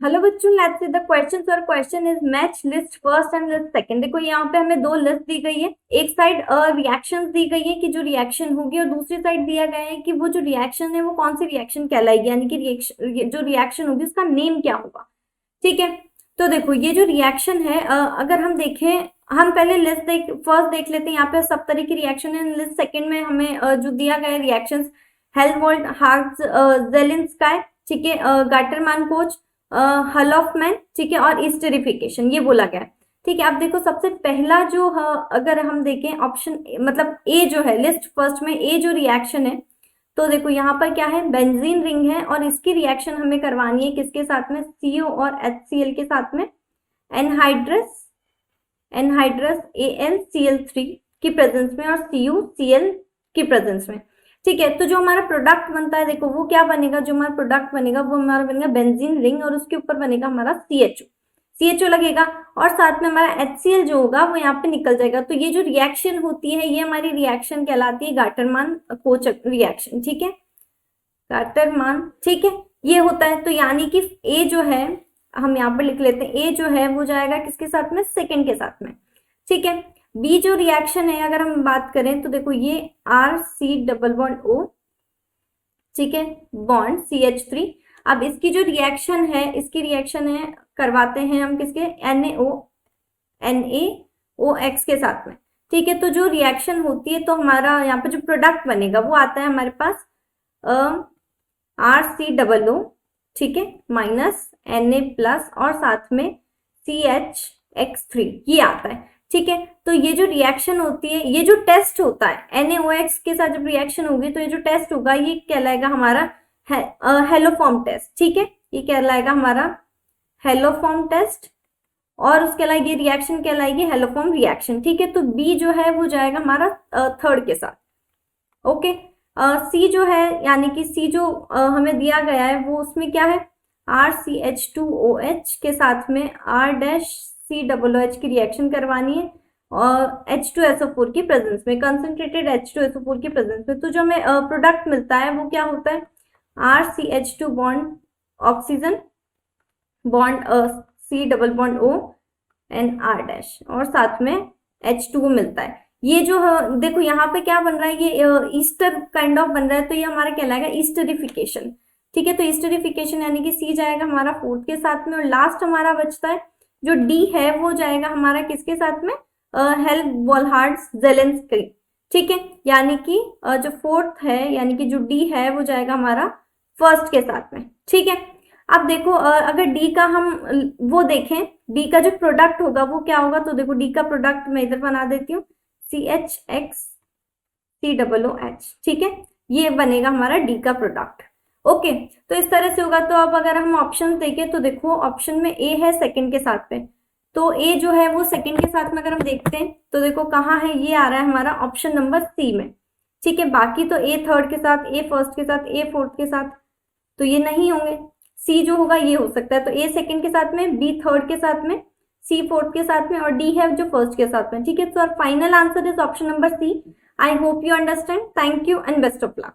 Hello बच्चों, let's see the questions. और question is match list first and list second. देखो यहाँ पे हमें दो लिस्ट दी गई है, एक साइड रिएक्शंस दी गई है कि जो रिएक्शन होगी, और दूसरी साइड दिया गया है कि वो जो रिएक्शन है वो कौन सी रिएक्शन कहलाएगी, यानी कि रिएक्शन जो रिएक्शन होगी उसका नेम क्या होगा। ठीक है, तो देखो ये जो रिएक्शन है, अगर हम देखें, हम पहले लिस्ट फर्स्ट देख लेते हैं। यहाँ पे सब तरह की रिएक्शन है। लिस्ट सेकंड में हमें जो दिया गया है रिएक्शंस, हेल्महोल्ट्ज, हार्ट्ज, जेलेंस्काई, ठीक है, गाटरमान कोच, हलॉफमैन, ठीक है, और स्टेरिफिकेशन, ये बोला गया है। ठीक है, अब देखो सबसे पहला जो अगर हम देखें ऑप्शन, मतलब ए जो है लिस्ट फर्स्ट में, ए जो रिएक्शन है, तो देखो यहाँ पर क्या है, बेंजीन रिंग है और इसकी रिएक्शन हमें करवानी है किसके साथ में, CO और HCl के साथ में, एनहाइड्रस एनहाइड्रस AnCl3 की प्रेजेंस में और CuCl की प्रेजेंस में। ठीक है, तो जो हमारा प्रोडक्ट बनता है, देखो वो क्या बनेगा, जो हमारा प्रोडक्ट बनेगा वो हमारा बनेगा बेंजीन रिंग और उसके ऊपर बनेगा हमारा CHO लगेगा, और साथ में हमारा HCl जो होगा वो यहाँ पे निकल जाएगा। तो ये जो रिएक्शन होती है ये हमारी रिएक्शन कहलाती है गाटरमान कोच रिएक्शन। ठीक है, गाटरमान, ठीक है, ये होता है। तो यानी कि ए जो है, हम यहाँ पर लिख लेते हैं, ए जो है वो जाएगा किसके साथ में, सेकंड के साथ में। ठीक है, बी जो रिएक्शन है अगर हम बात करें तो देखो ये RC डबल बॉन्ड O, ठीक है, बॉन्ड CH3। अब इसकी जो रिएक्शन है, इसकी रिएक्शन है करवाते हैं हम किसके, NaOX के साथ में। ठीक है, तो जो रिएक्शन होती है तो हमारा यहाँ पे जो प्रोडक्ट बनेगा वो आता है हमारे पास RC ठीक है, माइनस Na+ और साथ में CHX3, ये आता है। ठीक है, तो ये जो रिएक्शन होती है, ये जो टेस्ट होता है NaOX के साथ जब रिएक्शन होगी तो ये जो टेस्ट होगा ये कहलाएगा हमारा हेलोफॉर्म टेस्ट। ठीक है, ये कहलाएगा हमारा हेलोफॉर्म टेस्ट, और उसके अलावा ये रिएक्शन कहलाएगी हेलोफॉर्म रिएक्शन। ठीक है, तो बी जो है वो जाएगा हमारा थर्ड के साथ। ओके, सी जो है, यानी कि सी जो हमें दिया गया है वो उसमें क्या है, RCH2OH के साथ में R-COOH की रिएक्शन करवानी है और H2SO4 की प्रेजेंस में, कंसंट्रेटेड H2SO4 की प्रेजेंस में। तो जो हमें प्रोडक्ट मिलता है वो क्या होता है, RCH2 bond oxygen bond C double bond O and R- और साथ में H2O मिलता है। ये जो देखो यहाँ पे क्या बन रहा है, ये ईस्टर काइंड ऑफ बन रहा है, तो ये हमारा कहलाएगा ईस्टरिफिकेशन। ठीक है, तो ईस्टरिफिकेशन यानी कि C जाएगा हमारा फोर्थ के साथ में, और लास्ट हमारा बचता है जो D है वो जाएगा हमारा किसके साथ में, हेल्महोल्ट्ज जेलेंस्की। ठीक है, यानी कि जो फोर्थ है, यानी कि जो D है वो जाएगा हमारा फर्स्ट के साथ में। ठीक है, अब देखो अगर डी का हम वो देखें, डी का जो प्रोडक्ट होगा वो क्या होगा, तो देखो डी का प्रोडक्ट मैं इधर बना देती हूँ, CHX COOH। ठीक है, ये बनेगा हमारा डी का प्रोडक्ट। ओके, तो इस तरह से होगा। तो अब अगर हम ऑप्शन देखें तो देखो ऑप्शन में ए है सेकंड के साथ में, तो ए जो है वो सेकंड के साथ में अगर हम देखते हैं तो देखो कहाँ है, ये आ रहा है हमारा ऑप्शन नंबर सी में। ठीक है, बाकी तो ए थर्ड के साथ, ए फर्स्ट के साथ, ए फोर्थ के साथ, तो ये नहीं होंगे। सी जो होगा ये हो सकता है, तो ए सेकंड के साथ में, बी थर्ड के साथ में, सी फोर्थ के साथ में, और डी है जो फर्स्ट के साथ में। ठीक है, तो final answer is option number C. I hope you understand. Thank you and best of luck.